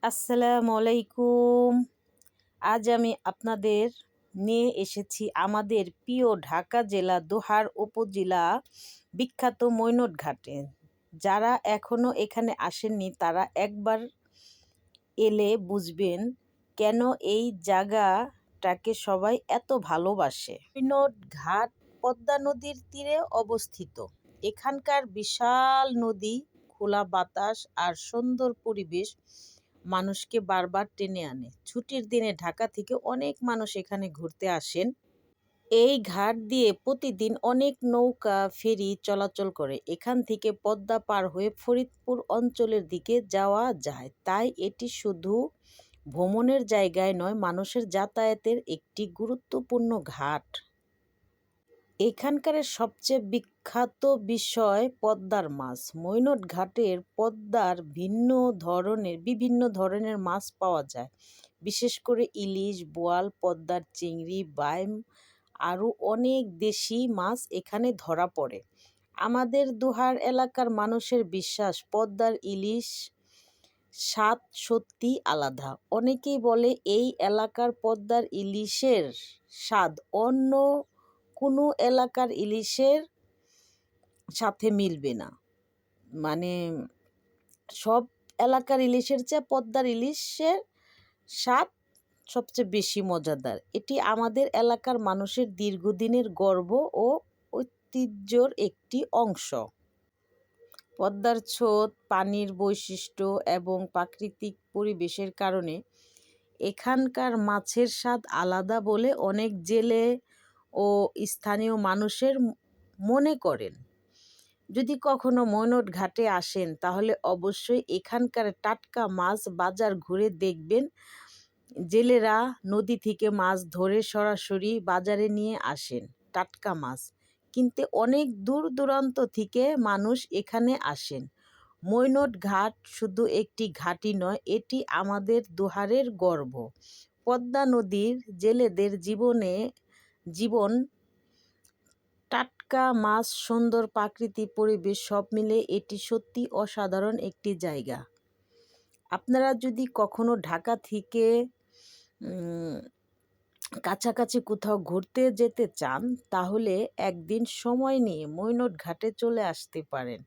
আসসালামু আলাইকুম। আজ আমি আপনাদের নিয়ে এসেছি আমাদের প্রিয় ঢাকা জেলা দোহার উপজেলা বিখ্যাত মৈনট ঘাটে। যারা এখনও এখানে আসেননি তারা একবার এলে বুঝবেন কেন এই জায়গাটাকে সবাই এত ভালোবাসে। মৈনট ঘাট পদ্মা নদীর তীরে অবস্থিত। এখানকার বিশাল নদী, খোলা বাতাস আর সুন্দর পরিবেশ মানুষকে বারবার টেনে আনে। ছুটির দিনে ঢাকা থেকে অনেক মানুষ এখানে ঘুরতে আসেন। এই ঘাট দিয়ে প্রতিদিন অনেক নৌকা ফেরি চলাচল করে। এখান থেকে পদ্মা পার হয়ে ফরিদপুর অঞ্চলের দিকে যাওয়া যায়। তাই এটি শুধু ভ্রমণের জায়গায় নয়, মানুষের যাতায়াতের একটি গুরুত্বপূর্ণ ঘাট। এখানকার সবচেয়ে বিখ্যাত বিষয় পদ্মার মাছ। মৈনট ঘাটের পদ্মার বিভিন্ন ধরনের মাছ পাওয়া যায়। বিশেষ করে ইলিশ, বোয়াল, পদ্মার চিংড়ি, বাইম আরও অনেক দেশি মাছ এখানে ধরা পড়ে। আমাদের দোহার এলাকার মানুষের বিশ্বাস, পদ্মার ইলিশ স্বাদ সত্যি আলাদা। অনেকেই বলে এই এলাকার পদ্মার ইলিশের স্বাদ অন্য কোনো এলাকার ইলিশের সাথে মিলবে না। মানে সব এলাকার ইলিশের চেয়ে পদ্মার ইলিশের স্বাদ সবচেয়ে বেশি মজাদার। এটি আমাদের এলাকার মানুষের দীর্ঘদিনের গর্ব ও ঐতিহ্যর একটি অংশ। পদ্মার স্রোত, পানির বৈশিষ্ট্য এবং প্রাকৃতিক পরিবেশের কারণে এখানকার মাছের স্বাদ আলাদা বলে অনেক জেলে ও স্থানীয় মানুষের মনে করেন। যদি কখনো মৈনট ঘাটে আসেন তাহলে অবশ্যই এখানকার টাটকা মাছ বাজার ঘুরে দেখবেন। জেলেরা নদী থেকে মাছ ধরে সরাসরি বাজারে নিয়ে আসেন। টাটকা মাছ কিনতে অনেক দূর দূরান্ত থেকে মানুষ এখানে আসেন। মৈনট ঘাট শুধু একটি ঘাটই নয়, এটি আমাদের দোহারের গর্ব। পদ্মা নদীর জেলেদের জীবন, টাটকা মাছ, সুন্দর প্রাকৃতিক পরিবেশ সব মিলে এটি সত্যি অসাধারণ একটি জায়গা। আপনারা যদি কখনো ঢাকা থেকে কাছাকাছি কোথাও ঘুরতে যেতে চান তাহলে একদিন সময় নিয়ে মৈনট ঘাটে চলে আসতে পারেন।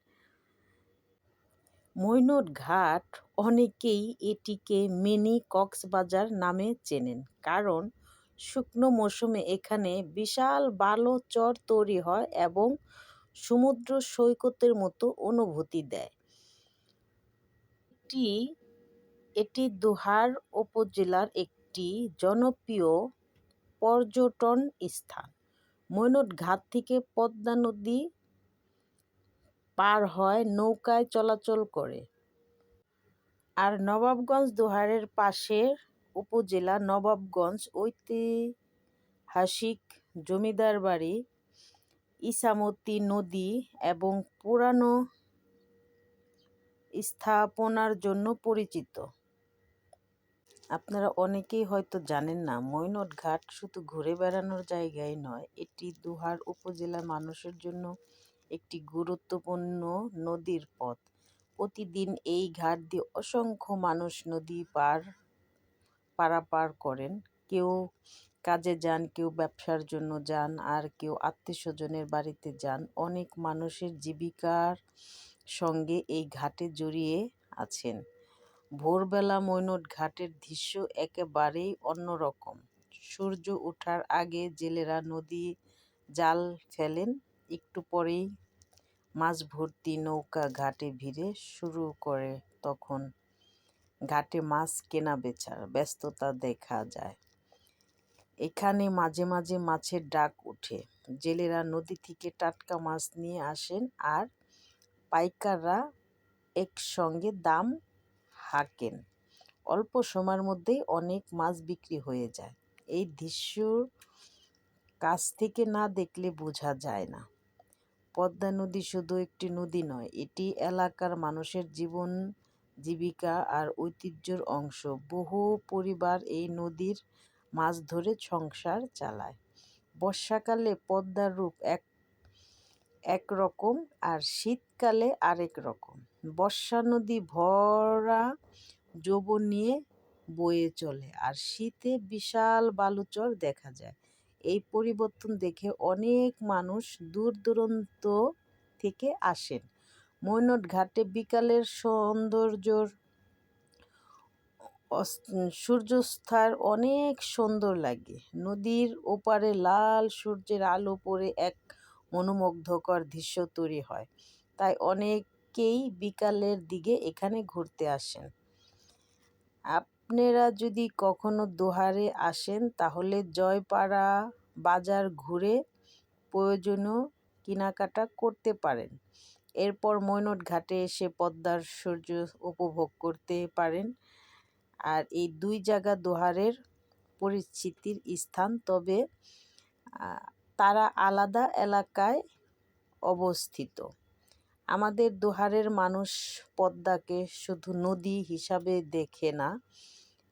মৈনট ঘাট অনেকেই এটিকে মিনি কক্সবাজার নামে চেনেন, কারণ শুকনো মৌসুমে এখানে বিশাল বালু চর তৈরি হয় এবং সমুদ্র সৈকতের মতো অনুভূতি দেয়। এটি দোহার উপজেলার একটি জনপ্রিয় পর্যটন স্থান। মৈনট ঘাট থেকে পদ্মা নদী পার হয় নৌকায় চলাচল করে। আর নবাবগঞ্জ দোহারের পাশের উপজেলা নবাবগঞ্জ ঐতিহাসিক জমিদার বাড়ি, ইছামতি নদী এবং পুরানো স্থাপনার জন্য পরিচিত। আপনারা অনেকেই হয়তো জানেন না, মৈনট ঘাট শুধু ঘুরে বেড়ানোর জায়গায় নয়, এটি দোহার উপজেলার মানুষের জন্য একটি গুরুত্বপূর্ণ নদীর পথ। প্রতিদিন এই ঘাট দিয়ে অসংখ্য মানুষ নদী পারাপার করেন। কেউ কাজে যান, কেউ ব্যবসার জন্য যান, আর কেউ আত্মীয়স্বজনের বাড়িতে যান। অনেক মানুষের জীবিকার সঙ্গে এই ঘাটে জড়িয়ে আছেন। ভোরবেলা মৈনট ঘাটের দৃশ্য একেবারেই অন্যরকম। সূর্য ওঠার আগে জেলেরা নদী জাল ফেলেন। একটু পরেই মাছ ভর্তি নৌকা ঘাটে ভিড়ে শুরু করে। তখন ঘাটে মাছ কেনা বেচার ব্যস্ততা দেখা যায়। এখানে মাঝে মাঝে মাছের ডাক ওঠে। জেলেরা নদী থেকে টাটকা মাছ নিয়ে আসেন আর পাইকাররা একসঙ্গে দাম হাঁকেন। অল্প সময়ের মধ্যেই অনেক মাছ বিক্রি হয়ে যায়। এই দৃশ্য কাছ থেকে না দেখলে বোঝা যায় না। পদ্মা নদী শুধু একটি নদী নয়, এটি এলাকার মানুষের জীবন, জীবিকা আর ঐতিহ্যের অংশ। বহু পরিবার এই নদীর মাছ ধরে সংসার চালায়। বর্ষাকালে পদ্মার রূপ একরকম আর শীতকালে আরেক রকম। বর্ষা নদী ভরা যৌবন নিয়ে বয়ে চলে, আর শীতে বিশাল বালুচর দেখা যায়। এই পরিবর্তন দেখে অনেক মানুষ দূর দূরান্ত থেকে আসেন। মৈনট ঘাটে বিকালের সূর্যাস্তার অনেক সুন্দর লাগে। নদীর ওপারে লাল সূর্যের আলো পড়ে এক মনোমুগ্ধকর দৃশ্য তৈরি হয়। তাই অনেকেই বিকালের দিকে এখানে ঘুরতে আসেন। আপনারা যদি কখনো দোহারে আসেন তাহলে জয়পাড়া বাজার ঘুরে প্রয়োজনীয় কেনাকাটা করতে পারেন। এরপর মৈনট ঘাটে এসে পদ্মার সূর্য উপভোগ করতে পারেন। আর এই দুই জায়গা দোহারের পরিচিতির স্থান, তবে তারা আলাদা এলাকায় অবস্থিত। আমাদের দোহারের মানুষ পদ্মাকে শুধু নদী হিসাবে দেখে না,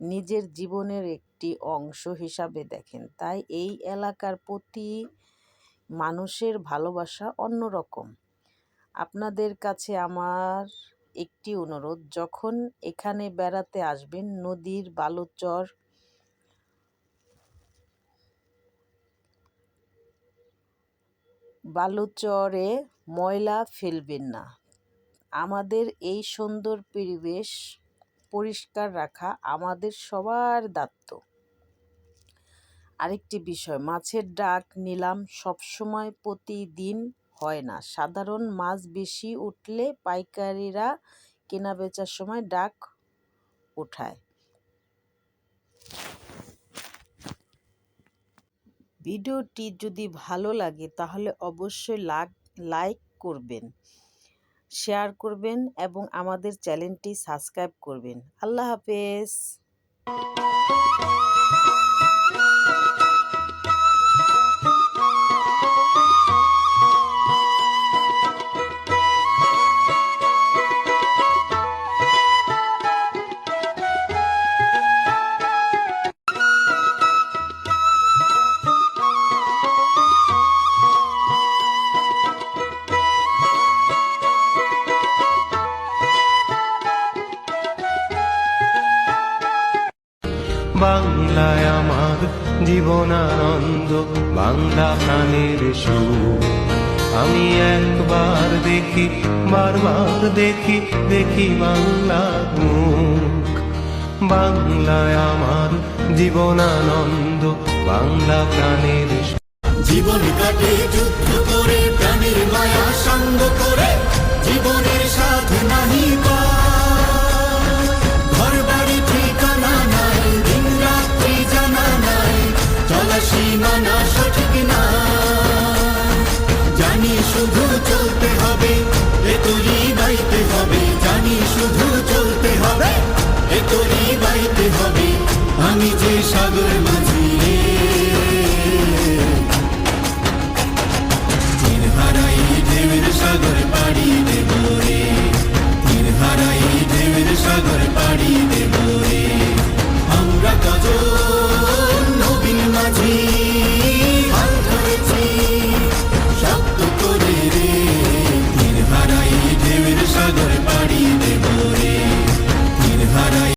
নিজের জীবনের একটি অংশ হিসাবে দেখেন। তাই এই এলাকার প্রতি মানুষের ভালোবাসা অন্যরকম। আপনাদের কাছে আমার একটি অনুরোধ, যখন এখানে বেড়াতে আসবেন নদীর বালুচরে ময়লা ফেলবেন না। আমাদের এই সুন্দর পরিবেশ পরিষ্কার রাখা আমাদের সবার দায়িত্ব। আরেকটি বিষয়, মাছের ডাক নিলাম সবসময় প্রতিদিন হয় না। সাধারণ মাছ বেশি উঠলে পাইকারিরা কেনাবেচার সময় ডাক ওঠায়। ভিডিওটি যদি ভালো লাগে তাহলে অবশ্যই লাইক করবেন, শেয়ার করবেন এবং আমাদের চ্যানেলটি সাবস্ক্রাইব করবেন। আল্লাহ হাফেজ। বাংলায় আমার জীবনানন্দ, বাংলা প্রাণের সুর। আমি একবার দেখি, বারবার দেখি, দেখি বাংলার মুখ। বাংলায় আমার জীবনানন্দ, বাংলা প্রাণের সুর। জীবন কাটে যুদ্ধ করে, প্রাণের মায়া সঙ্গ